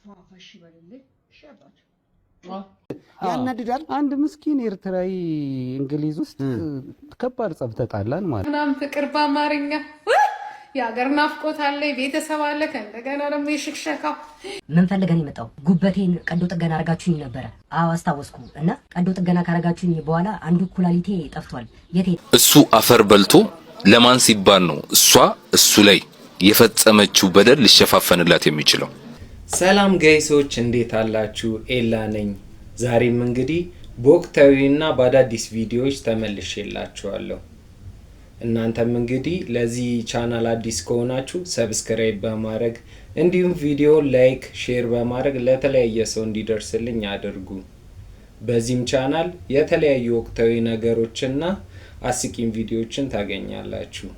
ፏፈሽ ይበልልኝ ሸባች ያናድዳል። አንድ ምስኪን ኤርትራዊ እንግሊዝ ውስጥ ከባድ ጸብ ተጣላን ማለት ምናምን ፍቅር በአማርኛ የሀገር ናፍቆት አለ፣ ቤተሰብ አለ፣ ከእንደገና ደግሞ የሽክሸካ ምን ፈልገን የመጣው ጉበቴን ቀዶ ጥገና አረጋችሁኝ ነበረ። አዎ አስታወስኩ። እና ቀዶ ጥገና ካረጋችሁኝ በኋላ አንዱ ኩላሊቴ ጠፍቷል። የት እሱ አፈር በልቶ ለማን ሲባል ነው እሷ እሱ ላይ የፈጸመችው በደል ሊሸፋፈንላት የሚችለው? ሰላም ጋይሶች እንዴት አላችሁ? ኤላ ነኝ። ዛሬም እንግዲህ በወቅታዊና በአዳዲስ ቪዲዮዎች ተመልሼላችኋለሁ። እናንተም እንግዲህ ለዚህ ቻናል አዲስ ከሆናችሁ ሰብስክራይብ በማድረግ እንዲሁም ቪዲዮ ላይክ፣ ሼር በማድረግ ለተለያየ ሰው እንዲደርስልኝ አድርጉ። በዚህም ቻናል የተለያዩ ወቅታዊ ነገሮችና አስቂኝ ቪዲዮዎችን ታገኛላችሁ።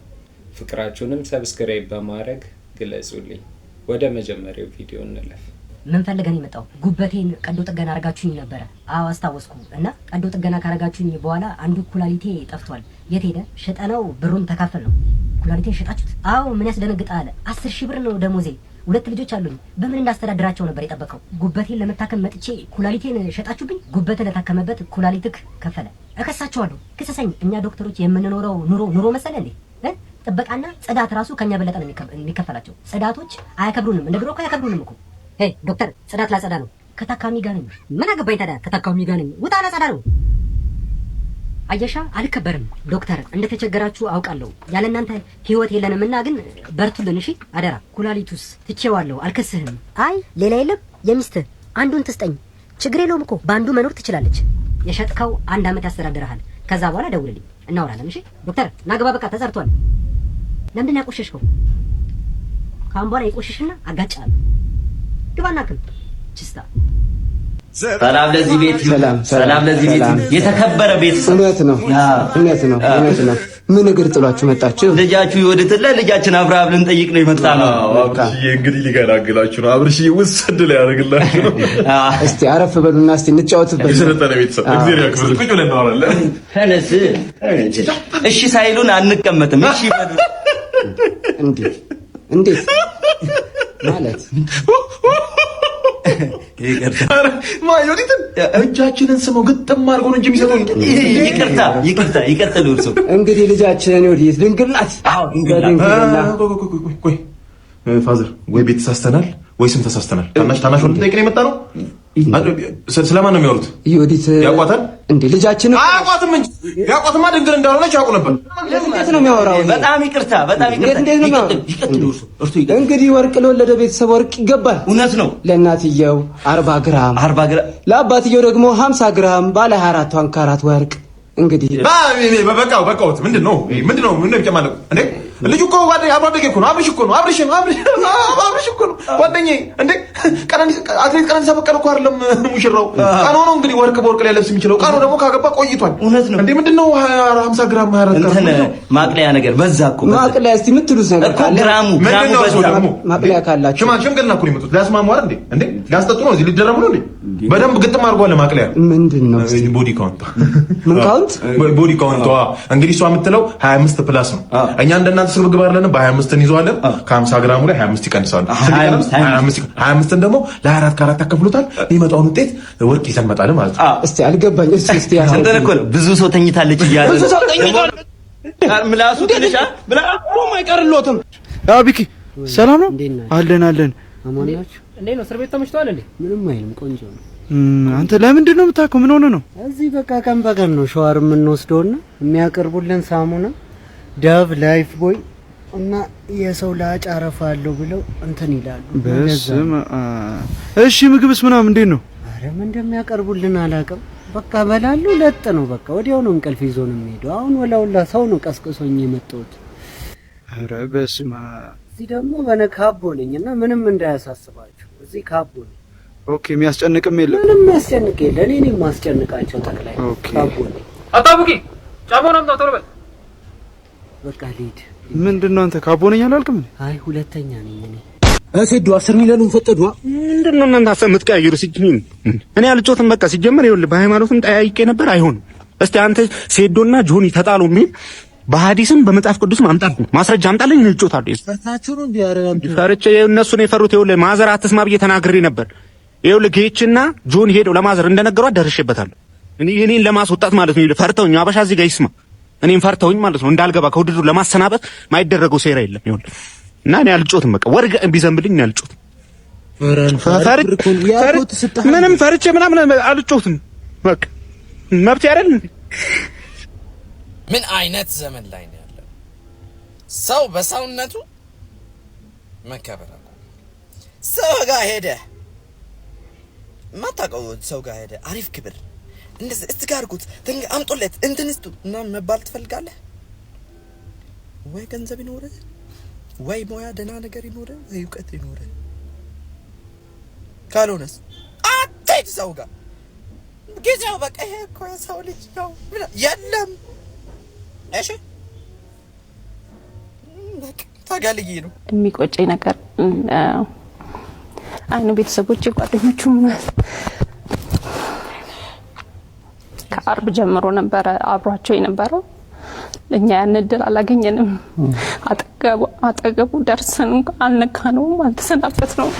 ፍቅራችሁንም ሰብስክራይብ በማድረግ ግለጹልኝ። ወደ መጀመሪያው ቪዲዮ እንለፍ። ምን ፈልገን የመጣው ጉበቴን ቀዶ ጥገና አረጋችሁኝ ነበረ። አዎ አስታወስኩ። እና ቀዶ ጥገና ካረጋችሁኝ በኋላ አንዱ ኩላሊቴ ጠፍቷል። የት ሄደ? ሸጠነው፣ ብሩን ተካፈል ነው። ኩላሊቴን ሸጣችሁት? አዎ። ምን ያስደነግጣል? 10,000 ብር ነው ደሞዜ። 2 ልጆች አሉኝ። በምን እንዳስተዳድራቸው ነበር የጠበቀው? ጉበቴን ለመታከም መጥቼ ኩላሊቴን ሸጣችሁብኝ። ጉበት ለታከመበት ኩላሊትክ ከፈለ። እከሳቸዋለሁ። ክሰሰኝ። እኛ ዶክተሮች የምንኖረው ኑሮ መሰለ እንዴ? ጥበቃና ጽዳት ራሱ ከኛ በለጠ ነው የሚከፈላቸው። ጽዳቶች አያከብሩንም። እንደ ድሮ እኮ አያከብሩንም እኮ። ሄይ ዶክተር፣ ጽዳት ላጸዳ ነው። ከታካሚ ጋር ነኝ። ምን አገባኝ ታዲያ? ከታካሚ ጋር ነኝ። ውጣ፣ ላጸዳ ነው። አየሻ፣ አልከበርም። ዶክተር፣ እንደተቸገራችሁ አውቃለሁ። ያለ እናንተ ህይወት የለንምና ግን በርቱልን እሺ፣ አደራ። ኩላሊቱስ ትቼዋለሁ፣ አልከስህም። አይ ሌላ የለም። የሚስትህ አንዱን ትስጠኝ። ችግር የለውም እኮ በአንዱ መኖር ትችላለች። የሸጥከው 1 ዓመት ያስተዳድርሃል። ከዛ በኋላ ደውልልኝ፣ እናወራለን እሺ። ዶክተር ናግባ፣ በቃ ተሰርቷል። ለምንድን ያቆሸሽከው? ካሁን በኋላ የቆሸሽና አጋጫለሁ። ግባናክም ችስታ። ሰላም ለዚህ ቤት፣ ሰላም ለዚህ ቤት። የተከበረ ቤት። እውነት ነው። ምን እግር ጥሏችሁ መጣችሁ? ልጃችሁ ይወድትለ ልጃችን አብርሃም ልንጠይቅ ነው የመጣ ነው። አብርሽዬ እንግዲህ ሊገላግላችሁ ነው። አብርሽዬ ውስድ ላይ ያደርግላችሁ ነው። እስቲ አረፍ በሉና እስቲ እንጫወትበት። የሰለጠነ ቤተሰብ እግዚአብሔር ያክብር። ቁጭ ብለን እናወራለን። ተነስ። እሺ ሳይሉን አንቀመጥም። እሺ በሉ። እንዴት ማለት ማዮዲትን እጃችንን ስመው ግጥም አድርጎ ነው እንጂ የሚሰጠው። ይቅርታ ይቀጥሉ። እርሱ እንግዲህ ልጃችንን ወዲት ድንግል ናት። አዎ ቆይ ፋዘር፣ ወይ ቤት ተሳስተናል ወይ ስም ተሳስተናል። ታናሽ ወንድ ጠይቀን የመጣ ነው። ስለማን ነው የሚያወሩት? ይወዲት ያቋታል እንዴ? ልጃችንን አያቋትም እንጂ ያቋትማ ድንግል እንዳልሆነች ያውቁ ነበር። እንዴት ነው የሚያወራው? በጣም ይቅርታ። ይቀጥሉ። እርሱ እንግዲህ ወርቅ ለወለደ ቤተሰብ ወርቅ ይገባል። እውነት ነው። ለእናትየው 40 ግራም፣ ለአባትየው ደግሞ 50 ግራም ባለ 24 ካራት ወርቅ። እንግዲህ በቃውት ምንድነው የሚጨማለቁ እንዴ? ልጅ እኮ ጓደኛ አብራደጌ እኮ ነው። አብርሽ እኮ ነው ጓደኛዬ። እንዴ አትሌት ቀነኒሳ በቀለ እኮ አይደለም ሙሽራው። ቀኖ ነው እንግዲህ ወርቅ በወርቅ ላይ ለብስ የሚችለው። ቀኖ ደግሞ ካገባ ቆይቷል። እውነት ነው እንዴ? ምንድነው 50 ግራም 24 ግራም ማቅለያ ነገር በዛ እኮ። ማቅለያ እስቲ የምትሉት ነገር ካለ ግራሙ በዛ። ማቅለያ ካላችሁ ሽምግልና እኮ ነው የመጡት። ሊያስማሙ አይደል እንዴ? ሊያስጠጡ ነው። እዚህ ሊደረሙ ነው እንዴ? በደንብ ግጥም አድርጓል። ማቅለያ ምንድነው? ቦዲ ካውንት። ምን ካውንት? ቦዲ ካውንት። እንግዲህ እሷ የምትለው 25 ፕላስ ነው። እኛ እንደናንተ ስርብግብ አይደለም። በ25 እንይዘዋለን። ከ50 ግራሙ ላይ 25 ይቀንሳሉ። 25 ደግሞ ለ24 ካራት ተከፍሎታል። የሚመጣውን ውጤት ወርቅ ይዘን መጣለ ማለት ነው። እስቲ አልገባኝ። እስቲ አንተን እኮ ብዙ ሰው ተኝታለች እያለ ብዙ ሰው ተኝቷል። ምላሱ ትንሽ ብላው ማይቀርሎትም። አቢኪ ሰላም ነው? አለን አማናችሁ። እንዴ ነው እስር ቤት ተመችቷል እንዴ? ምንም አይልም፣ ቆንጆ ነው። አንተ ለምንድን ነው የምታውቀው? ምን ሆነ ነው? እዚህ በቃ ቀን በቀን ነው ሻወር የምንወስደውና የሚያቀርቡልን ሳሙና ዳቭ ላይፍ ቦይ እና የሰው ላጭ አረፋለሁ ብለው እንትን ይላሉ። በስመ አብ። እሺ ምግብስ ምናምን እንዴት ነው? አረ ምን እንደሚያቀርቡልን አላውቅም። በቃ በላሉ ለጥ ነው በቃ ወዲያው ነው እንቅልፍ ይዞ ነው የሚሄደው። አሁን ወላውላ ሰው ነው ቀስቅሶኝ የመጣሁት። አረ በስመ አብ። እዚህ ደግሞ በነካቦ ነኝና ምንም እንዳያሳስባችሁ። እዚህ ካቦ ነኝ። ኦኬ። የሚያስጨንቅም የለም? ምንም የሚያስጨንቅ የለ። እኔ ነኝ የማስጨንቃቸው። ጠቅላይ ካቦ ነኝ። አጣቡቂ ጫማውን አምጣ ቶሎ በል። በቃ ልሂድ። ምንድነው አንተ ካቦ ነኝ አላልክም? አይ ሁለተኛ ነኝ እኔ። እሰዱ 10 ሚሊዮን ፈቀዱ። ምንድነው እናንተ አሰምት ቀያየሩ ሲጅኒን እኔ አልጮትም። በቃ ሲጀመር ይኸውልህ በሃይማኖትም ጠያይቄ ነበር። አይሆንም። እስቲ አንተ ሴዶና ጆኒ ተጣሉ የሚል በሐዲስም በመጽሐፍ ቅዱስም አምጣልኝ ማስረጃ አምጣልኝ እንጮታለሁ። ፈታችሁ ነው እንዲያረጋም ፈርቼ እነሱን የፈሩት ይኸውልህ ማዘር አትስማ ብዬ ተናግሬ ነበር። ይኸውልህ ጌችና ጆን ሄደው ለማዘር እንደነገሯት ደርሼበታለሁ። እኔን ለማስወጣት ማለት ነው ፈርተውኝ አበሻ እዚህ ጋር ይስማ እኔን ፈርተውኝ ማለት ነው እንዳልገባ ከውድድሩ ለማሰናበት ማይደረገው ሴራ የለም። ይኸውልህ እና እኔ አልጮትም በቃ ወርግ ቢዘንብልኝ እኔ አልጮትም። ምንም ፈርቼ ምናምን አልጮትም በቃ መብት አይደል እንዴ? ምን አይነት ዘመን ላይ ነው ያለው? ሰው በሰውነቱ መከበር አቆመ። ሰው ጋር ሄደ ማታውቀው ሰው ጋር ሄደ አሪፍ ክብር እንደዚህ እስጋርጉት አምጦለት እንትንስቱ እና መባል ትፈልጋለህ ወይ? ገንዘብ ይኖር ወይ ሞያ ደህና ነገር ይኖር ወይ እውቀት ይኖር፣ ካልሆነስ አትሄድ ሰው ጋር። ጊዜው በቃ ይሄ እኮ የሰው ልጅ ነው የለም። እሺ በቃ ታጋልዬ ነው የሚቆጨኝ ነገር አይኑ ቤተሰቦቼ ጓደኞቹ ከአርብ ጀምሮ ነበረ አብሯቸው የነበረው። እኛ ያን እድል አላገኘንም። አጠገቡ ደርሰን አልነካነውም፣ አልተሰናበትነውም።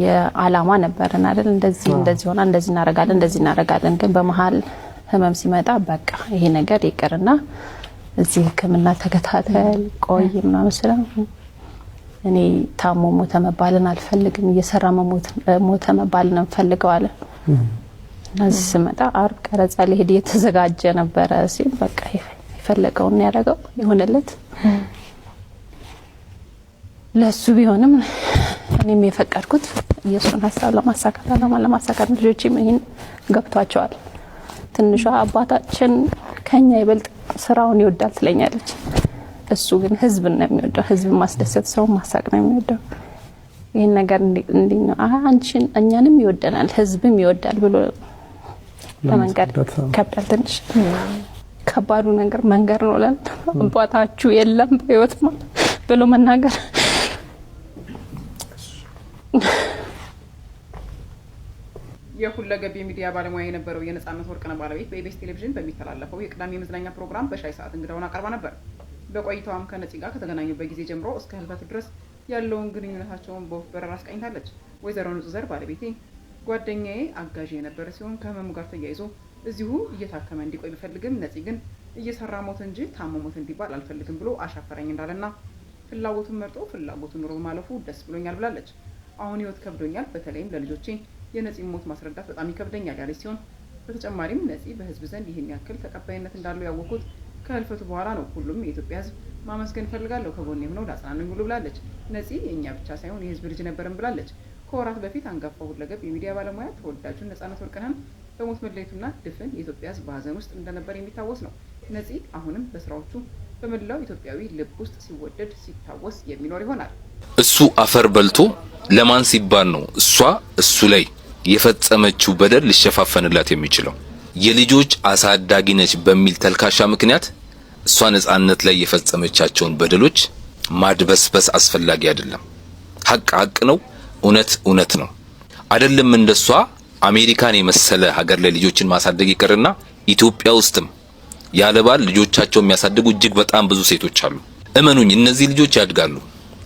የዓላማ ነበረን አይደል? እንደዚህ ሆና እንደዚህ እናረጋለን። ግን በመሃል ህመም ሲመጣ በቃ ይሄ ነገር ይቅርና እዚህ ሕክምና ተከታተል ቆይ ምናምን ስለ እኔ ታሞ ሞተ መባልን አልፈልግም፣ እየሰራ ሞተ መባልን እንፈልገው አለ። እና እዚህ ስመጣ አርብ ቀረጻ ሊሄድ እየተዘጋጀ ነበረ ሲል በቃ የፈለገውን ያደረገው የሆነለት ለሱ ቢሆንም እኔም የፈቀድኩት የሱን ሀሳብ ለማሳካት ለማሳካት ልጆችም ይሄን ገብቷቸዋል። ትንሿ አባታችን ከኛ ይበልጥ ስራውን ይወዳል ትለኛለች። እሱ ግን ህዝብን ነው የሚወደው፣ ህዝብ ማስደሰት፣ ሰው ማሳቅ ነው የሚወደው። ይሄን ነገር እንዴ ነው አንቺን እኛንም ይወደናል ህዝብም ይወዳል ብሎ ለመንገድ ከብዳል። ትንሽ ከባዱ ነገር መንገር ነው። አባታችሁ የለም በህይወት ብሎ መናገር የሁለገብ የሚዲያ ባለሙያ የነበረው የነጻነት ወርቅነህ ባለቤት በኢቢኤስ ቴሌቪዥን በሚተላለፈው የቅዳሜ መዝናኛ ፕሮግራም በሻይ ሰዓት እንግዳውን አቀርባ ነበር። በቆይታዋም ከነፂ ጋር ከተገናኙበት ጊዜ ጀምሮ እስከ ህልፈቱ ድረስ ያለውን ግንኙነታቸውን በወፍ በረር አስቃኝታለች። ወይዘሮ ንጹህ ዘር ባለቤቴ ጓደኛዬ አጋዥ የነበረ ሲሆን ከህመሙ ጋር ተያይዞ እዚሁ እየታከመ እንዲቆይ ቢፈልግም ነፂ ግን እየሰራ ሞት እንጂ ታሞ ሞት እንዲባል አልፈልግም ብሎ አሻፈረኝ እንዳለና ፍላጎቱን መርጦ ፍላጎቱን ኑሮ ማለፉ ደስ ብሎኛል ብላለች። አሁን ህይወት ከብዶኛል፣ በተለይም ለልጆቼ የነፂ ሞት ማስረዳት በጣም ይከብደኛል ያለች ሲሆን በተጨማሪም ነፂ በህዝብ ዘንድ ይህን ያክል ተቀባይነት እንዳለው ያወቁት ከህልፈቱ በኋላ ነው። ሁሉም የኢትዮጵያ ህዝብ ማመስገን ፈልጋለሁ፣ ከጎኔ ሆነው ላጽናኑኝ ሁሉ ብላለች። ነፂ የእኛ ብቻ ሳይሆን የህዝብ ልጅ ነበርን ብላለች። ከወራት በፊት አንጋፋው ሁለገብ የሚዲያ ባለሙያ ተወዳጁን ነጻነት ወርቅነህን በሞት መለየቱና ድፍን የኢትዮጵያ ህዝብ በሀዘን ውስጥ እንደነበር የሚታወስ ነው። ነፂ አሁንም በስራዎቹ በመላው ኢትዮጵያዊ ልብ ውስጥ ሲወደድ ሲታወስ የሚኖር ይሆናል። እሱ አፈር በልቶ ለማን ሲባል ነው እሱ ላይ የፈጸመችው በደል ሊሸፋፈንላት የሚችለው? የልጆች አሳዳጊ ነች በሚል ተልካሻ ምክንያት እሷ ነጻነት ላይ የፈጸመቻቸውን በደሎች ማድበስበስ አስፈላጊ አይደለም። ሀቅ ነው፣ እውነት ነው። አይደለም እንደሷ አሜሪካን የመሰለ ሀገር ላይ ልጆችን ማሳደግ ይቀርና ኢትዮጵያ ውስጥም ያለባል ልጆቻቸው የሚያሳድጉ እጅግ በጣም ብዙ ሴቶች አሉ። እመኑኝ እነዚህ ልጆች ያድጋሉ።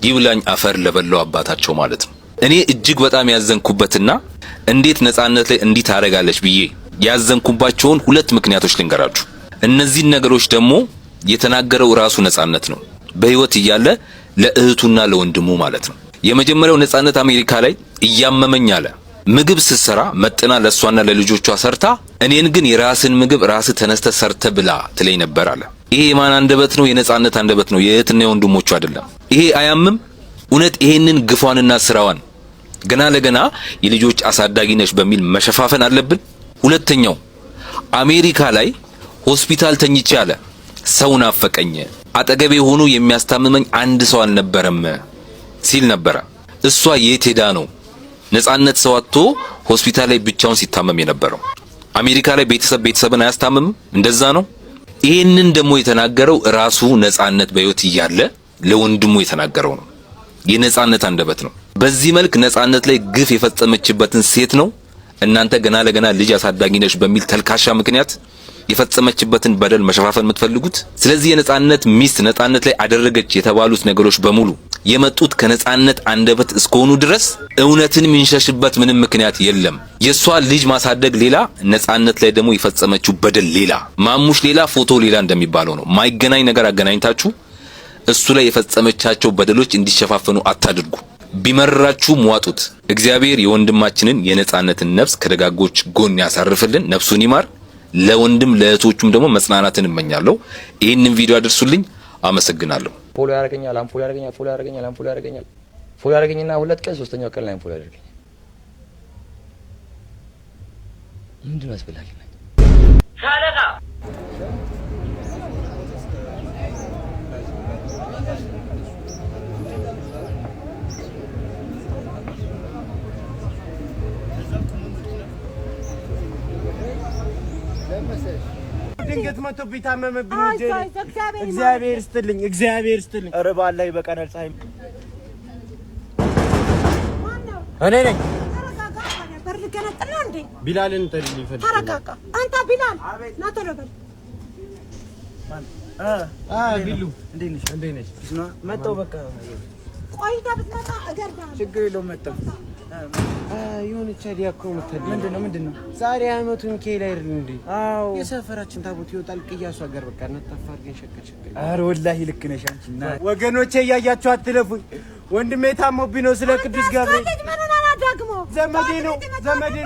ይብላኝ አፈር ለበላው አባታቸው ማለት ነው። እኔ እጅግ በጣም ያዘንኩበትና እንዴት ነጻነት ላይ እንዲህ ታረጋለች ብዬ ያዘንኩባቸውን ሁለት ምክንያቶች ልንገራችሁ። እነዚህ ነገሮች ደግሞ የተናገረው ራሱ ነጻነት ነው፣ በህይወት እያለ ለእህቱና ለወንድሙ ማለት ነው። የመጀመሪያው ነጻነት አሜሪካ ላይ እያመመኝ አለ ምግብ ስትሰራ መጥና ለሷና ለልጆቿ ሰርታ እኔን ግን የራስን ምግብ ራስ ተነስተ ሰርተ ብላ ትለኝ ነበር አለ። ይሄ የማን አንደበት ነው? የነጻነት አንደበት ነው፣ የእህትና የወንድሞቹ አይደለም። ይሄ አያምም? እውነት ይሄንን ግፏንና ስራዋን ገና ለገና የልጆች አሳዳጊ ነሽ በሚል መሸፋፈን አለብን? ሁለተኛው አሜሪካ ላይ ሆስፒታል ተኝቼ አለ ሰው ናፈቀኝ፣ አጠገቤ ሆኖ የሚያስታምመኝ አንድ ሰው አልነበረም ሲል ነበረ። እሷ የት ሄዳ ነው ነጻነት ሰው አጥቶ ሆስፒታል ላይ ብቻውን ሲታመም የነበረው? አሜሪካ ላይ ቤተሰብን አያስታምም? እንደዛ ነው። ይሄንን ደግሞ የተናገረው ራሱ ነጻነት በህይወት እያለ ለወንድሙ የተናገረው ነው። የነጻነት አንደበት ነው። በዚህ መልክ ነጻነት ላይ ግፍ የፈጸመችበትን ሴት ነው እናንተ ገና ለገና ልጅ አሳዳጊ ነሽ በሚል ተልካሻ ምክንያት የፈጸመችበትን በደል መሸፋፈን የምትፈልጉት። ስለዚህ የነጻነት ሚስት ነጻነት ላይ አደረገች የተባሉት ነገሮች በሙሉ የመጡት ከነጻነት አንደበት እስከሆኑ ድረስ እውነትን ምንሸሽበት ምንም ምክንያት የለም። የሷ ልጅ ማሳደግ ሌላ፣ ነጻነት ላይ ደግሞ የፈጸመችው በደል ሌላ፣ ማሙሽ ሌላ፣ ፎቶ ሌላ እንደሚባለው ነው። ማይገናኝ ነገር አገናኝታችሁ እሱ ላይ የፈጸመቻቸው በደሎች እንዲሸፋፈኑ አታድርጉ። ቢመራችሁ ሟጡት። እግዚአብሔር የወንድማችንን የነጻነትን ነፍስ ከደጋጎች ጎን ያሳርፍልን፣ ነፍሱን ይማር። ለወንድም ለእህቶቹም ደግሞ መጽናናትን እመኛለሁ። ይህንን ቪዲዮ አድርሱልኝ። አመሰግናለሁ። ፎሎ ያደርገኛል፣ አንፎሎ ያደርገኛል፣ ፎሎ ያደርገኛል፣ አንፎሎ ያደርገኛል፣ ፎሎ ያደርገኝና ሁለት ቀን ሶስተኛው ቀን ላይ አንፎሎ ያደርገኛል። ምንድን ነው አስፈላጊ ነው? ሻለቃ ድንገት መጥቶ ቢታመምብኝ እግዚአብሔር ይስጥልኝ፣ እግዚአብሔር ይስጥልኝ። ኧረ ባላይ በቀናል ፀሐይ እኔ ነኝ። ተረጋጋ። በር ልገነጥል ነው እንዴ? ቢላልን ጥሪልኝ ይፈልጋል። ተረጋጋ አንተ ቢላል ና ቶሎ በል። ቢሉ እንዴት ነሽ? እንዴት ነሽ? መጣሁ በቃ ቆይታ ብትመጣ እገርዳለሁ። ችግር የለውም መጣሁ። የሆነች አይዲያ እኮ መተል ምንድነው ዛሬ አመቱን ኬላ አይደል እንዴ? አዎ የሰፈራችን ታቦት ይወጣል። ቅያሱ አገር በቃ ነጣፋ አድርገን ሸከል። ኧረ ወላሂ ልክ ነሽ አንቺና ወገኖቼ፣ እያያችሁ አትለፉኝ። ወንድሜ ታሞብኝ ነው። ስለ ቅዱስ ገብርኤል ዘመዴ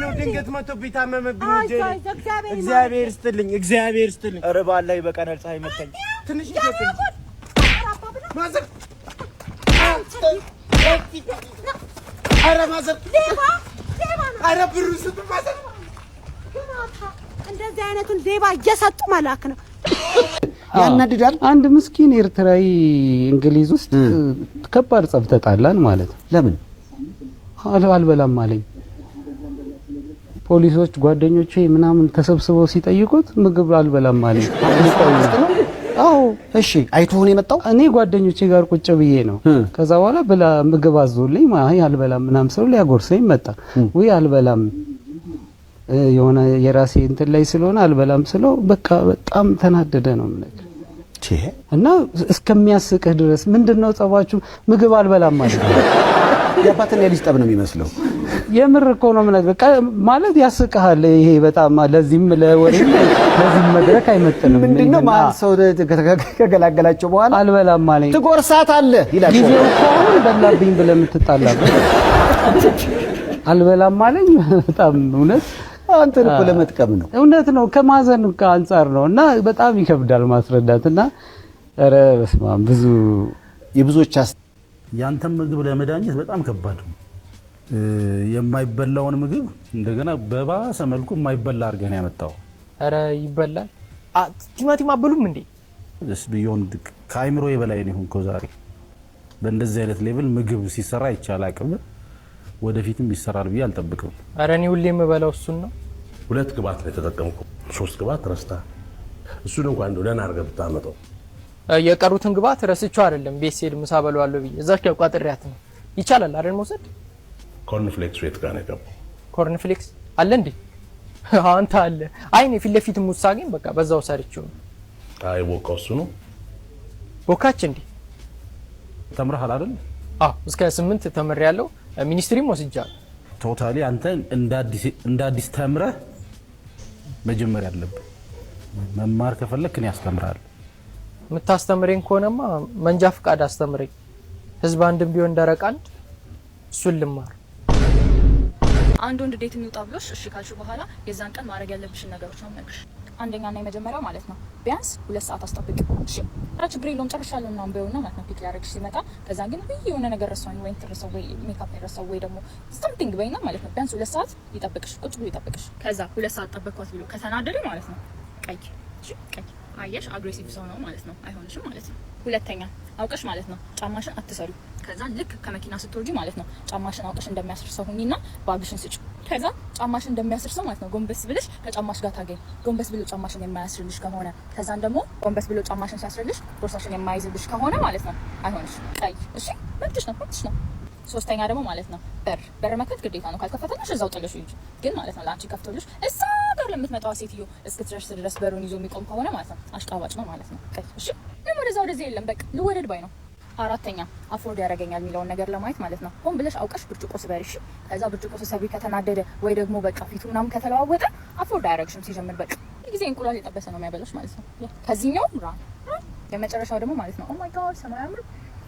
ነው። ድንገት መጥቶ ቢታመምብኝ እግዚአብሔር ይስጥልኝ፣ እግዚአብሔር ይስጥልኝ። ኧረ ባላይ በቀናል ፀሐይ መታኝ። ትንሽ ይሸከል ማዘር ኧረ ማዘር ሌባ ኧረ ብሩ ስጡ ማዘር። እንደዚህ አይነቱን ሌባ እየሰጡ መላክ ነው። ያናድዳል። አንድ ምስኪን ኤርትራዊ እንግሊዝ ውስጥ ከባድ ጸብ ተጣላን ማለት ነው። ለምን አልበላም አለኝ። ፖሊሶች ጓደኞቼ ምናምን ተሰብስበው ሲጠይቁት ምግብ አልበላም አለኝ። አዎ እሺ፣ አይቶን የመጣው እኔ ጓደኞቼ ጋር ቁጭ ብዬ ነው። ከዛ በኋላ ብላ ምግብ አዞልኝ ማይ አልበላም ምናምን ሰው ሊያጎርሰኝ መጣ። ወይ አልበላም የሆነ የራሴ እንትን ላይ ስለሆነ አልበላም ስለው በቃ በጣም ተናደደ ነው ማለት እና እስከሚያስቅህ ድረስ ምንድነው ጸባችሁ? ምግብ አልበላም ማለት ነው። የአባትና የልጅ ጠብ ነው የሚመስለው። የምር እኮ ነው ማለት ያስቅሃል። ይሄ በጣም ለዚህም ለወሬም ለዚህም መድረክ አይመጥንም። ምንድነው ማን ሰው ከገላገላቸው በኋላ አልበላም ማለት ትጎርሳት አለ ይላል። ጊዜው እኮ አሁን በላብኝ ብለህ የምትጣላበት አልበላም ማለኝ በጣም እውነት አንተን እኮ ለመጥቀም ነው። እውነት ነው፣ ከማዘን አንፃር ነው እና በጣም ይከብዳል ማስረዳትና ኧረ በስመ አብ ብዙ የብዙዎች ያንተን ምግብ ለመዳኘት በጣም ከባድ ነው። የማይበላውን ምግብ እንደገና በባሰ መልኩ የማይበላ አድርገን ያመጣው። ኧረ ይበላል። ቲማቲም አበሉም እንዴ? ቢዮንድ ከአይምሮ የበላይ ነው እኮ ዛሬ በእንደዚህ አይነት ሌቭል ምግብ ሲሰራ ይቻላል። አቅም ወደፊትም ይሰራል ብዬ አልጠብቅም። ኧረ እኔ ሁሌ የምበላው እሱን ነው። 2 ግባት ላይ ተጠቀምኩ። 3 ግባት ረስታ እሱን እንኳን እንደው ደህና አድርገህ ብታመጣው። የቀሩትን ግባት ረስቼው አይደለም ቤት ስሄድ ምሳ በለዋለሁ ብዬ እዛች ጋር ቋጥሬያት ነው። ይቻላል አይደል መውሰድ? ኮርንፍሌክስ ቤት ጋር ነው የገባው። ኮርንፍሌክስ አለ እንዴ? አንተ አለ። አይ እኔ ፊት ለፊት ሙሳጌን በቃ በዛው ሰርቼው ነው። አይ ቦካው እሱ ነው። ቦካች እንዴ? ተምረሃል አይደል? አዎ እስከ 8 ተምሬያለሁ። ሚኒስትሪም ወስጃለሁ። ቶታሊ አንተ እንደ አዲስ ተምረህ መጀመር ያለብህ። መማር ከፈለክ እኔ አስተምራለሁ። የምታስተምረኝ ከሆነማ መንጃ ፍቃድ አስተምረኝ። ህዝብ አንድም ቢሆን ደረቅ አንድ እሱን ልማር። አንድ ወንድ ዴት የሚወጣ ብሎሽ እሺ ካልሽ በኋላ የዛን ቀን ማድረግ ያለብሽን ነገሮች ነው የምነግርሽ። አንደኛና የመጀመሪያው ማለት ነው ቢያንስ 2 ሰዓት አስጠብቂ። እሺ ኧረ ችግር የለውም ጨርሻለሁ ምናምን በይውና ማለት ነው ፒክ ሊያደርግሽ ሲመጣ ከዛን ግን የሆነ ነገር ረሳሁኝ ወይ ትረሳው ወይ ሜካፕ ረሳው ወይ ደግሞ something በይና ማለት ነው ቢያንስ 2 ሰዓት ይጠብቅሽ፣ ቁጭ ብሎ ይጠብቅሽ። ከዛ 2 ሰዓት ጠበቅኳት ብሎ ከተናደደ ማለት ነው ቀይ አየሽ አግሬሲቭ ሰው ነው ማለት ነው። አይሆንሽም ማለት ነው። ሁለተኛ አውቀሽ ማለት ነው ጫማሽን አትሰሪ። ከዛ ልክ ከመኪና ስትወርጂ ማለት ነው ጫማሽን አውቀሽ እንደሚያስር ሰው ሁኚና ባግሽን ስጪ። ከዛ ጫማሽን እንደሚያስር ሰው ማለት ነው ጎንበስ ብለሽ ከጫማሽ ጋር ታገኝ። ጎንበስ ብሎ ጫማሽን የማያስርልሽ ከሆነ ከዛን ደግሞ ጎንበስ ብሎ ጫማሽን ሲያስርልሽ ቦርሳሽን የማይዝልሽ ከሆነ ማለት ነው አይሆንሽም። ቀይ እሺ መብትሽ ነው። ሶስተኛ ደግሞ ማለት ነው በር መክፈት ግዴታ ነው። ካልከፈተልሽ እዛው ጥለሽ ሂጂ። ግን ማለት ነው ለአንቺ ከፍቶልሽ እዛ ጋር ለምትመጣው ሴትዮ እስክትደርስ ድረስ በሩን ይዞ የሚቆም ከሆነ ማለት ነው አሽቃባጭ ነው ማለት ነው። እሺ ምን ወደዚህ የለም በቃ ልወደድ ባይ ነው። አራተኛ አፎርድ ያደርገኛል የሚለውን ነገር ለማየት ማለት ነው ሆን ብለሽ አውቀሽ ብርጭቆ ስበሪሽ። ከዛ ብርጭቆ ስሰቢ ከተናደደ ወይ ደግሞ በቃ ፊቱ ምናምን ከተለዋወጠ አፎርድ አያደርግሽም። ሲጀምር በቃ ጊዜ እንቁላል የጠበሰ ነው የሚያበላሽ ማለት ነው። ከዚህኛው የመጨረሻው ደግሞ ማለት ነው ኦ ማይ ጋድ ሰማይ አምር።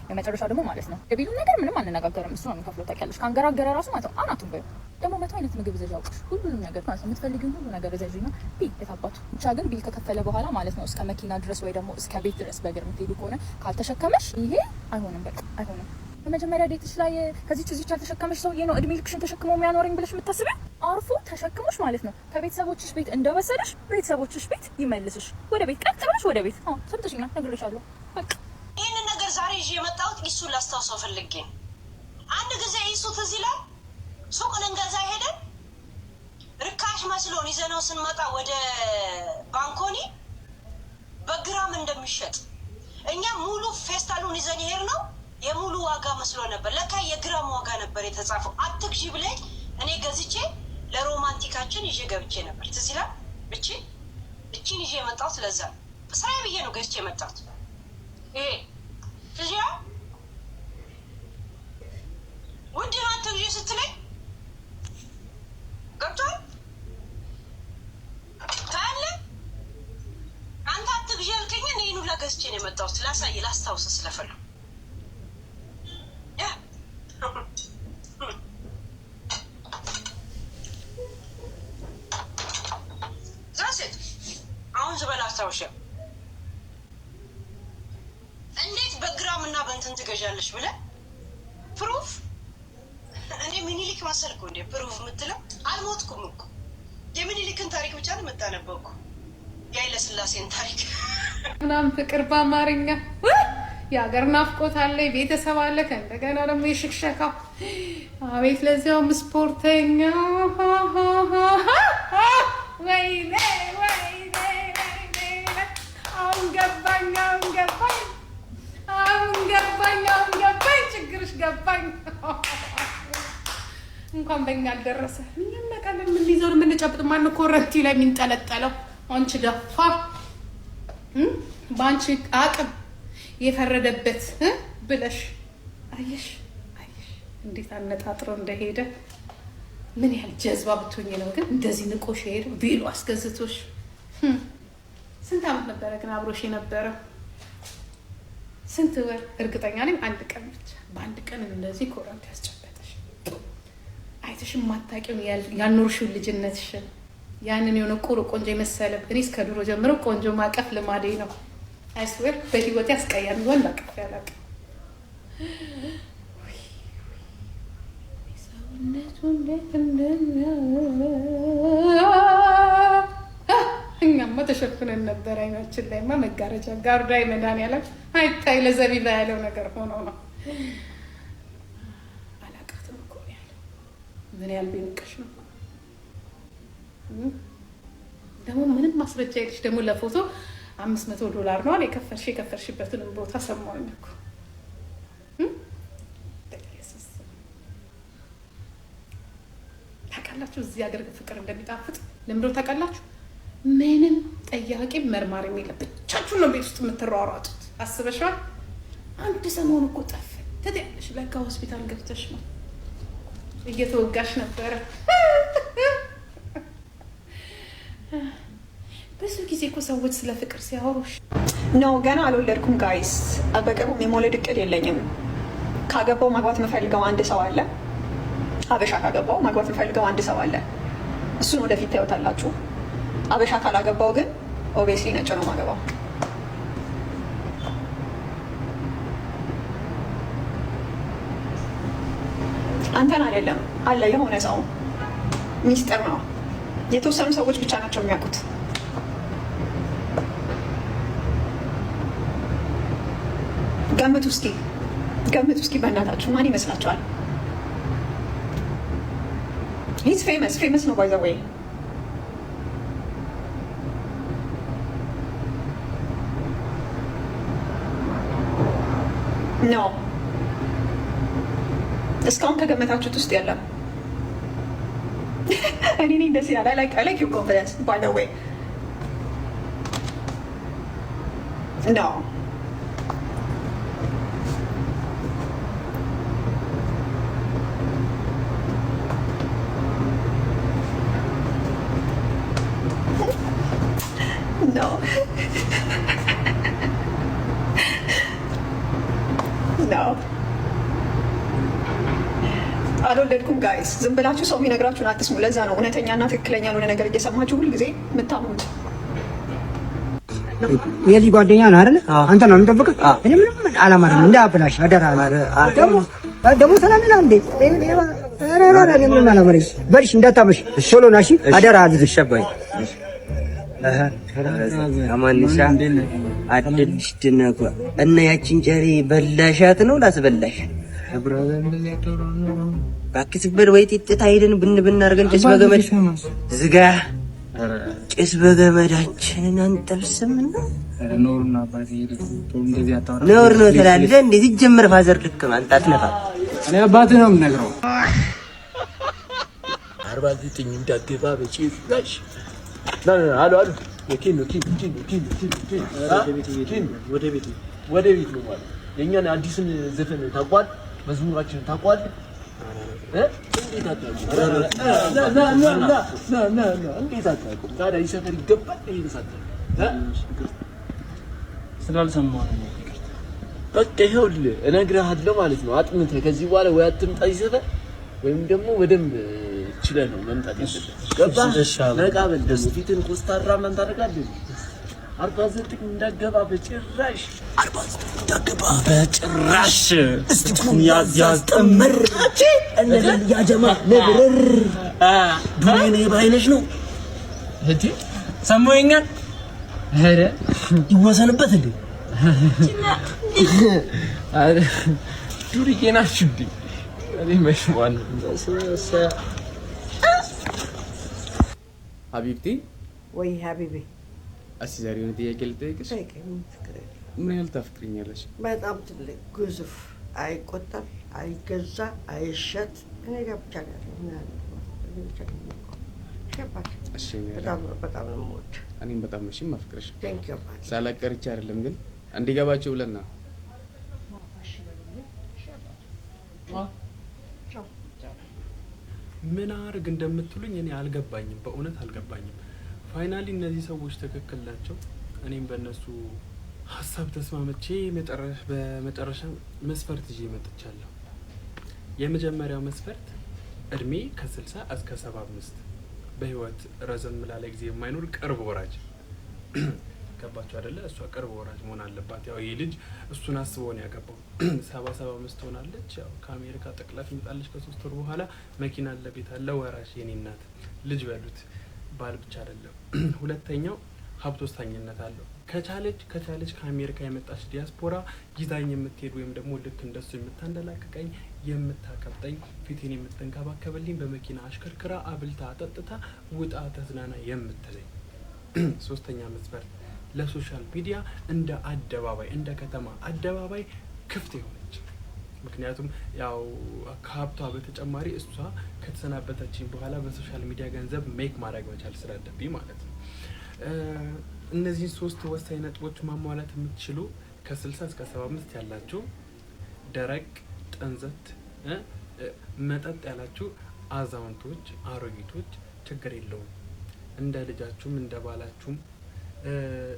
የመጨረሻው ደግሞ ማለት ነው የቢሉን ነገር ምንም አንነጋገርም። እሱ ነው የሚከፍለው ታውቂያለሽ። ካንገራገረ ራሱ ማለት ነው አናቱን በይ። ደግሞ መቶ አይነት ምግብ ዘዣ አውቅሽ ሁሉንም ነገር ማለት ነው የምትፈልጊውን ሁሉ ነገር ዘዢና ቢል የታባቱ ብቻ። ግን ቢል ከከፈለ በኋላ ማለት ነው እስከ መኪና ድረስ ወይ ደግሞ እስከ ቤት ድረስ በእግር የምትሄዱ ከሆነ ካልተሸከመሽ ይሄ አይሆንም፣ በቃ አይሆንም። በመጀመሪያ ዴትሽ ላይ ከዚህች ያልተሸከመሽ ሰውዬ ነው እድሜ ልክሽን ተሸክሞ የሚያኖረኝ ብለሽ የምታስቢው አርፎ ተሸክሞሽ ማለት ነው ከቤተሰቦችሽ ቤት እንደወሰደሽ ቤተሰቦችሽ ቤት ይመልስሽ ወደ ቤት ቀጥ ብለሽ ወደ ቤት። ሰምተሽኛል፣ ነግሬሻለሁ። በቃ ይሄንን ነገር ዛሬ ይዤ የመጣሁት እሱን ላስታውሰው ፈልጌ። አንድ ጊዜ እሱ ትዝ ይላል ሱቅ ልንገዛ ሄደን ርካሽ መስሎን ይዘነው ስንመጣ ወደ ባንኮኒ በግራም እንደሚሸጥ እኛ ሙሉ ፌስታሉን ይዘን ይሄድ ነው የሙሉ ዋጋ መስሎ ነበር። ለካ የግራም ዋጋ ነበር የተጻፈው። አትግዢ ብለኝ እኔ ገዝቼ ለሮማንቲካችን ይዤ ገብቼ ነበር። ትዝ ይላል። እቺን ይዤ የመጣሁት ለዛ ስራዬ ብዬ ነው ገዝቼ የመጣሁት። ይሄ ትዝ ይላል። ውድ ነው አትግዢ ስትለኝ ገብቷል ታለ አንተ አትግዢ ያልከኝ እኔ ሁላ ገዝቼ ነው የመጣሁት። ላስታውስ ስለፈለኩ አሁን ዝበላ አስታውሻ። እንዴት በግራም እና በእንትን ትገዣለሽ ብለህ ፕሩፍ። እኔ ሚኒሊክ መሰልኩ እንዴ ፕሩፍ የምትለው? አልሞትኩም እኮ የሚኒሊክን ታሪክ ብቻ ነው የምታነበብኩ፣ የኃይለ ሥላሴን ታሪክ ምናምን። ፍቅር በአማርኛ የሀገር ናፍቆት አለ፣ ቤተሰብ አለ፣ ከእንደገና ደግሞ የሽክሸካ አቤት ለዚያውም ስፖርተኛ። ወይኔ ወይኔ አሁን ገባኝ ችግርሽ ገባኝ። እንኳን በእኛ አልደረሰ። እኛም ነቃለን የምንይዘው የምንጨብጥ ማነው ኮረንቲ ላይ የሚንጠለጠለው? አንቺ ደፋ በአንቺ አቅም የፈረደበት ብለሽ አየሽ እንዴት አነጣጥሮ እንደሄደ። ምን ያህል ጀዝባ ብትሆኝ ነው ግን እንደዚህ ንቆሽ ሄደ ቢሉ አስገዝቶሽ። ስንት ዓመት ነበረ ግን አብሮሽ የነበረው? ስንት ወር? እርግጠኛ ነኝ አንድ ቀን ብቻ። በአንድ ቀን እንደዚህ ኮረንቲ ያስጨበጠሽ አይተሽ የማታውቂውን ያኖርሽውን ልጅነትሽን ያንን የሆነ ቁሩ ቆንጆ የመሰለ እኔ እስከ ድሮ ጀምሮ ቆንጆ ማቀፍ ልማዴ ነው። አይስዌር በህይወቴ አስቀያሚ ወንድ አቀፍ ያላቅ እኛማ ተሸፍነን ነበር። አይናችን ላይማ መጋረጃ ጋርዳይ መድኃኒዓለም አይታይ ለዘቢባ ያለው ነገር ሆኖ ነው። አላቃትም እኮ ያለው ምን ያህል ቢንቅሽ ነው ደግሞ ምንም ማስረጃ የለሽ። ደግሞ ለፎቶ $500 ነው የከፈልሽበትን ቦታ ሰማሁኝ እኮ። ታውቃላችሁ እዚህ ሀገር ፍቅር እንደሚጣፍጥ ለምዶ ታውቃላችሁ። ምንም ጠያቂ መርማሪ የለም። ብቻችሁን ነው ቤት ውስጥ የምትሯሯጡት። አስበሽዋል? አንድ ሰሞን እኮ ጠፋ ትያለሽ። ለካ ሆስፒታል ገብተሽ ነው እየተወጋሽ ነበረ። ብዙ ጊዜ እኮ ሰዎች ስለ ፍቅር ሲያወሩሽ ነው። ገና አልወለድኩም ጋይስ። በቅርቡ የመውለድ እቅድ የለኝም። ካገባው ማግባት የምፈልገው አንድ ሰው አለ። አበሻ ካገባው ማግባት የምፈልገው አንድ ሰው አለ። እሱን ወደፊት ታዩታላችሁ። አበሻ ካላገባው ግን ኦብቪየስሊ ነጭ ነው ማገባው። አንተን አይደለም አለ የሆነ ሰው ሚስጥር ነው። የተወሰኑ ሰዎች ብቻ ናቸው የሚያውቁት። ገምቱ እስኪ በእናታችሁ ማን ይመስላችኋል? ሂዝ ፌመስ ነው ባይ ዘ ዌይ። ኖ እስካሁን ከገመታችሁት ውስጥ የለም። እኔ እንደዚህ ያለ I like your confidence by the way. No. No. No. አልወለድኩም ጋይስ። ዝም ብላችሁ ሰው የሚነግራችሁን አትስሙ። ለዛ ነው እውነተኛና ትክክለኛ ያልሆነ ነገር እየሰማችሁ ሁልጊዜ የምታምኑት። የልጅ ጓደኛ ነው አይደል? አንተ ነው የምጠብቀው። እኔ ምንም አላማረም። እንደ አብላሽ አደራ ደግሞ ሰላም ይላል እንዴ? እኔ ምንም አላማረኝ። በልሽ እንዳታመሽ ቶሎ ና እሺ። አደራ አዝሽ ሸባይ አማንሻ አድልሽ ድነቁ እና ያቺን ጀሪ በላሻት ነው ላስበላሽ ባክስ በር ወይ ጥጥታ ሄደን ብን አርገን ጭስ በገመድ ዝጋ ጭስ በገመዳችንን አንጠልስምና ኖርና ባዚ እንደዚህ አታወራ ኖር ነው ተላለ እንደዚህ ጀመር ፋዘር ልክ አንጣት ነፋ እኔ አባቴ ነው የምነግረው 49 እንዳገባ በጭፍላሽ አሉ ኪን ወደ ቤት ነው ማለት የኛን አዲስን ዘፈን ታቋል መዝሙራችንን ታቋል እንዴት አታውቁም? እንዴት አታውቁም? ታዲያ ይሰፈር ይገባል ይነሳል ስላልሰማሁ ነው። በቃ ይኸውልህ እነግርሃለሁ ማለት ነው። አጥንተህ ከዚህ በኋላ ወይ አትምጣ ይሰፈር ወይም ደግሞ በደንብ ችለህ ነው መምጣት ያለብህ። ገባህ? ነቃ በል ደግሞ ፊትን ኮስታራ ማን ታደርጋለህ? 49 እንዳገባ በጭራሽ 49 እንዳገባ በጭራሽ እስቲ ያስጠመር እነዚህ ያጀማ ነብረር ዱኔ ባይነሽ ነው እህቴ ሰሞኛል ሄረ ይወሰንበት እንዴ አረ ዱሪዬ ናችሁ እንዴ እኔ መስዋን ሀቢብቲ ወይ ሀቢቢ እሺ ዛሬውን ጥያቄ ልጠይቅሽ ምን ያህል ታፍቅሪኛለሽ በጣም ትልቅ ግዙፍ አይቆጠር አይገዛ አይሸጥ እኔ ጋር ብቻ ነው በጣም ነው የምወድ እኔም በጣም ነሽ ማፍቅርሽ ቴንክ ዩ ሳላቀርቻ አይደለም ግን እንዲገባችሁ ብለና ምን አርግ እንደምትሉኝ እኔ አልገባኝም በእውነት አልገባኝም ፋይናሊ እነዚህ ሰዎች ትክክል ናቸው እኔም በእነሱ ሐሳብ ተስማምቼ በመጨረሻ መስፈርት ይዤ መጥቻለሁ የመጀመሪያው መስፈርት እድሜ ከ60 እስከ 75 በህይወት ረዘም ላለ ጊዜ የማይኖር ቅርብ ወራጅ ገባችሁ አይደለ እሷ ቅርብ ወራጅ መሆን አለባት ያው ይሄ ልጅ እሱን አስቦ ነው ያገባው 75 ሆናለች ያው ከአሜሪካ ጠቅላፊ ይመጣለች ከ3 ወር በኋላ መኪና አለ ቤት አለ ወራሽ የኔ እናት ልጅ በሉት ባል ብቻ አይደለም ሁለተኛው ሀብት ወሳኝነት አለው ከቻለች ከአሜሪካ የመጣች ዲያስፖራ ይዛኝ የምትሄድ ወይም ደግሞ ልክ እንደሱ የምታንደላቀቀኝ የምታከብጠኝ ፊቴን የምትንከባከብልኝ በመኪና አሽከርክራ አብልታ አጠጥታ ውጣ ተዝናና የምትለኝ ሶስተኛ መስፈርት ለሶሻል ሚዲያ እንደ አደባባይ እንደ ከተማ አደባባይ ክፍት የሆነች ምክንያቱም ያው ከሀብቷ በተጨማሪ እሷ ከተሰናበተችኝ በኋላ በሶሻል ሚዲያ ገንዘብ ሜክ ማድረግ መቻል ስላለብኝ ማለት ነው እነዚህን ሶስት ወሳኝ ነጥቦች ማሟላት የምትችሉ ከ60 እስከ 75 ያላችሁ ደረቅ ጠንዘት መጠጥ ያላችሁ አዛውንቶች አሮጊቶች ችግር የለውም እንደ ልጃችሁም እንደ ባላችሁም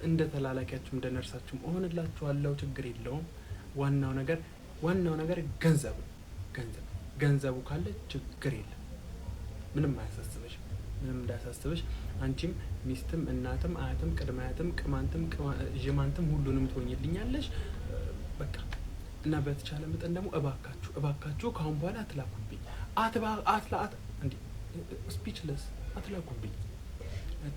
እንደ ተላላኪያችሁም እንደ ነርሳችሁም እሆንላችኋለሁ ችግር የለውም ዋናው ነገር ገንዘቡ ካለ ችግር የለም ምንም አያሳስበሽ ምንም እንዳያሳስበሽ አንቺም ሚስትም እናትም አያትም ቅድመ አያትም ቅማንትም ጅማንትም ሁሉንም ትሆኝልኛለሽ በቃ እና በተቻለ መጠን ደግሞ እባካችሁ ካሁን በኋላ አትላኩብኝ አትላአት እንዴ ስፒችለስ አትላኩብኝ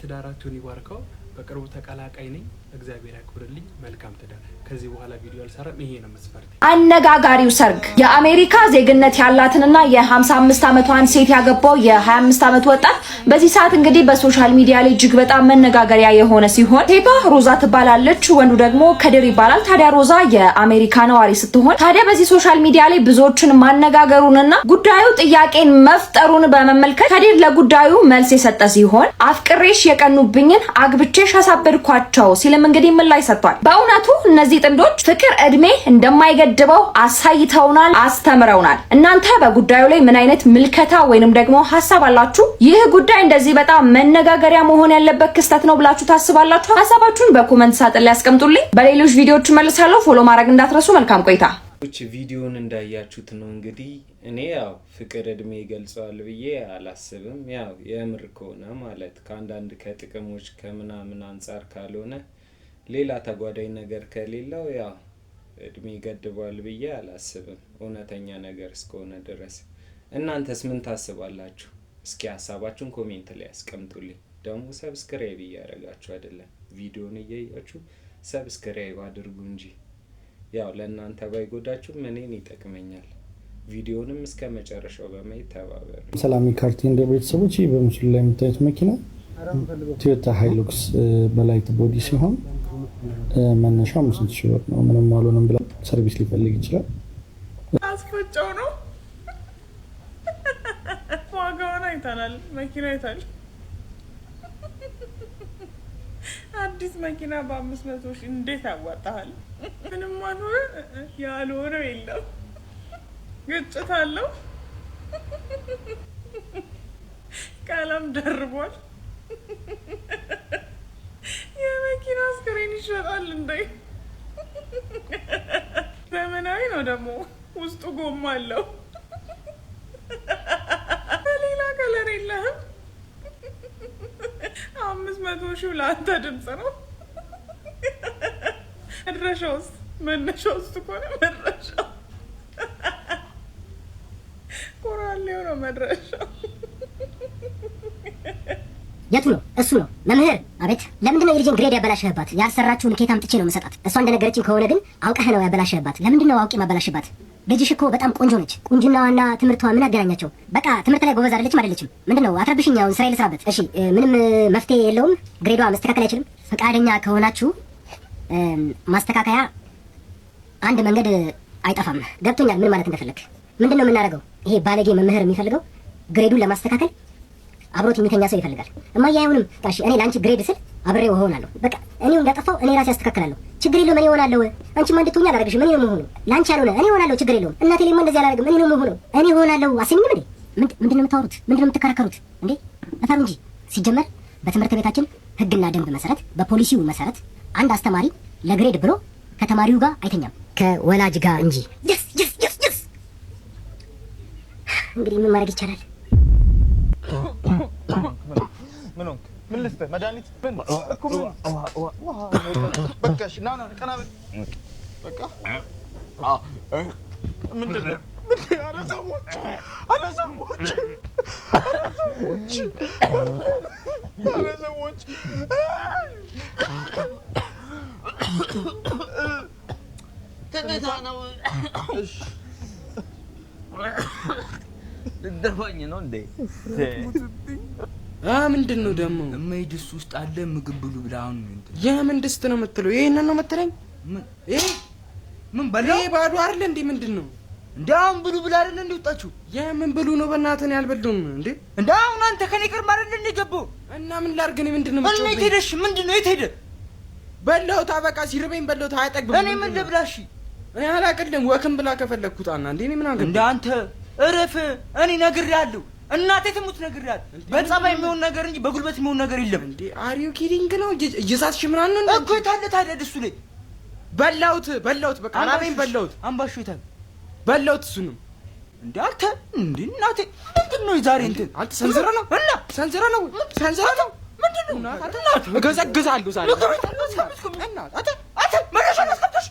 ትዳራችሁን ይባርከው በቅርቡ ተቀላቃይ ነኝ እግዚአብሔር ያክብርልኝ። መልካም ትዳር። ከዚህ በኋላ ቪዲዮ አልሰራም። ይሄ ነው መስፈርት። አነጋጋሪው ሰርግ የአሜሪካ ዜግነት ያላትንና የ55 ዓመቷን ሴት ያገባው የ25 ዓመት ወጣት በዚህ ሰዓት እንግዲህ በሶሻል ሚዲያ ላይ እጅግ በጣም መነጋገሪያ የሆነ ሲሆን ሴቷ ሮዛ ትባላለች፣ ወንዱ ደግሞ ከድር ይባላል። ታዲያ ሮዛ የአሜሪካ ነዋሪ ስትሆን ታዲያ በዚህ ሶሻል ሚዲያ ላይ ብዙዎችን ማነጋገሩንና ጉዳዩ ጥያቄን መፍጠሩን በመመልከት ከድር ለጉዳዩ መልስ የሰጠ ሲሆን አፍቅሬሽ የቀኑብኝን አግብቼሽ አሳበድኳቸው ሲልም እንግዲህ ምላሽ ሰጥቷል። በእውነቱ እነዚህ ጥንዶች ፍቅር እድሜ እንደማይገድበው አሳይተውናል፣ አስተምረውናል። እናንተ በጉዳዩ ላይ ምን አይነት ምልከታ ወይንም ደግሞ ሐሳብ አላችሁ? ይህ ጉዳይ እንደዚህ በጣም መነጋገሪያ መሆን ያለበት ክስተት ነው ብላችሁ ታስባላችሁ? ሐሳባችሁን በኮሜንት ሳጥን ላይ አስቀምጡልኝ። በሌሎች ቪዲዮዎች መልሳለሁ። ፎሎ ማድረግ እንዳትረሱ። መልካም ቆይታ። ቪዲዮን እንዳያችሁት ነው እንግዲህ እኔ ያው ፍቅር እድሜ ይገልጸዋል ብዬ አላስብም። ያው የምር ከሆነ ማለት ከአንዳንድ ከጥቅሞች ከምናምን አንፃር ካልሆነ ሌላ ተጓዳኝ ነገር ከሌለው ያው እድሜ ይገድባል ብዬ አላስብም፣ እውነተኛ ነገር እስከሆነ ድረስ። እናንተስ ምን ታስባላችሁ? እስኪ ሀሳባችሁን ኮሜንት ላይ አስቀምጡልኝ። ደግሞ ሰብስክራይብ እያደረጋችሁ አይደለም፣ ቪዲዮን እያያችሁ ሰብስክራይብ አድርጉ እንጂ ያው ለእናንተ ባይጎዳችሁም እኔን ይጠቅመኛል። ቪዲዮንም እስከ መጨረሻው በማየት ተባበሩ። ሰላም የካርቲ እንደ ቤተሰቦች በምስሉ ላይ የምታዩት መኪና ቶዮታ ሃይሉክስ በላይት ቦዲ ሲሆን መነሻው 5,000 ብር ነው። ምንም አልሆነም ብላ ሰርቪስ ሊፈልግ ይችላል። አስፈጫው ነው። ዋጋውን አይተናል። መኪና አይተናል። አዲስ መኪና በ500 ሺህ እንዴት ያዋጣሃል? ምንም አልሆነ ያልሆነው የለም። ግጭት አለው። ቀለም ደርቧል። የመኪና ስክሪን ይሸጣል እንዴ? ዘመናዊ ነው ደግሞ ውስጡ ጎማ አለው። ሌላ ከለር የለህም። 500 ሺህ ለአንተ ድምፅ ነው። መድረሻውስ መነሻውስ ከሆነ መድረሻው ኮራሌው ነው መድረሻው። የቱ ነው? እሱ ነው። መምህር አቤት። ለምንድን ነው የልጅን ግሬድ ያበላሸህባት? ያልሰራችውን ኬት አምጥቼ ነው የምሰጣት። እሷ እንደነገረችኝ ከሆነ ግን አውቀህ ነው ያበላሸህባት። ለምንድን ነው አውቄ ማበላሽባት? ልጅሽ እኮ በጣም ቆንጆ ነች። ቁንጅናዋና ትምህርቷ ምን አገናኛቸው? በቃ ትምህርት ላይ ጎበዝ አይደለችም አይደለችም? ምንድነው አትረብሽኝ። አሁን ስራዬ ልስራበት። እሺ ምንም መፍትሄ የለውም? ግሬዷ መስተካከል አይችልም? ፈቃደኛ ከሆናችሁ ማስተካከያ አንድ መንገድ አይጠፋም። ገብቶኛል ምን ማለት እንደፈለክ። ምንድነው የምናደርገው? ይሄ ባለጌ መምህር የሚፈልገው ግሬዱን ለማስተካከል አብሮት የሚተኛ ሰው ይፈልጋል። እማዬ አይሆንም። እሺ እኔ ላንቺ ግሬድ ስል አብሬው እሆናለሁ። በቃ እኔው እንዳጠፋው እኔ ራሴ አስተካክላለሁ። ችግር የለውም። እኔ እሆናለሁ። አንቺማ እንድትሆኚ አላደርግሽም። እኔ ነው የምሆነው። ላንቺ ያልሆነ እኔ እሆናለሁ። ችግር የለውም። እናቴ ለማ እንደዚህ አላደርግም። እኔ ነው የምሆነው። እኔ እሆናለሁ። አሰኝም እንዴ? ምንድነው የምታወሩት? ምንድነው የምትከራከሩት እንዴ? እፈሩ እንጂ። ሲጀመር በትምህርት ቤታችን ሕግና ደንብ መሰረት በፖሊሲው መሰረት አንድ አስተማሪ ለግሬድ ብሎ ከተማሪው ጋር አይተኛም ከወላጅ ጋር እንጂ። ደስ እንግዲህ ምን ማድረግ ይቻላል? ምን ሆንክ? ምን ልስጥህ? መድኃኒት እኮ በቃ እሺ፣ ና ቀና በል በቃ። ምንድን ነው? ኧረ ሰዎች ተነሳ ነው። ልደፋኝ ነው እንዴ? ምንድን ነው ደግሞ? እማዬ ድስት ውስጥ አለ ምግብ ብሉ ብላ አሁን የምን ድስት ነው የምትለው? ይሄንን ነው የምትለኝ? ምን በላው? ይሄ ባዶ አይደል እንዴ? ምንድን ነው እንዴ? አሁን ብሉ ብላ አይደል እንዴ ወጣችሁ? የምን ብሉ ነው? በእናትህ ነው ያልበሉም እንዴ? እንዴ አሁን አንተ ከኔ ቅርብ አይደል እንዴ ገባው? እና ምን ላድርግ? እኔ ምንድን ነው የምትጮህ? የት ሄደሽ? ምንድን ነው የት ሄደ? በላሁት። በቃ ሲርበኝ በላሁት። አያጠግብም። እኔ ምን ልብላሽ? እኔ አላቅልም። ወክም ብላ ከፈለግኩት አና እንዴ? እኔ ምን አገባኝ? እንደ አንተ እረፍ። እኔ ነግሬሃለሁ። እናቴ ትሙት ነግሬሃለሁ። በጸባይ የሚሆን ነገር እንጂ በጉልበት የሚሆን ነገር የለም። እንዴ አሪው ኪዲንግ ነው እየሳትሽ ምናምን ነው እኮ። የታለ ታዲያ ድስቱ ላይ? በላሁት። በቃ አራበኝ። በላሁት። አምባሹ የታለ? በላሁት። እሱንም እንዴ አንተ እንዴ እናቴ ምንድን ነው ዛሬ እንትን? አንተ ሰንዝረ ነው እና ሰንዝረ ነው ምንድን ነው? እገዘግዛለሁ ዛሬ አንተ መረሻ አስከብተሽ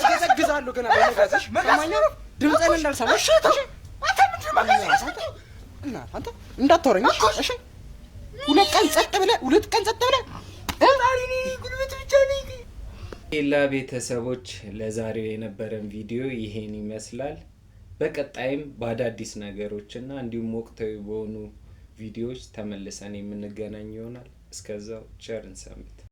እገዘግዛለሁ ገና በነጋሽ ማማኛ ድምፅህን እንዳልሰማ። እሺ አንተ ምንድን ነው ማለት እና አንተ እንዳታወራኝ እሺ? ሁለት ቀን ጸጥ ብለህ ዛሬ ጉልበት ብቻ ነኝ ሌላ ቤተሰቦች ለዛሬው የነበረን ቪዲዮ ይሄን ይመስላል። በቀጣይም በአዳዲስ ነገሮችና እንዲሁም ወቅታዊ በሆኑ ቪዲዮዎች ተመልሰን የምንገናኝ ይሆናል። እስከዛው ቸርን ሰንብት።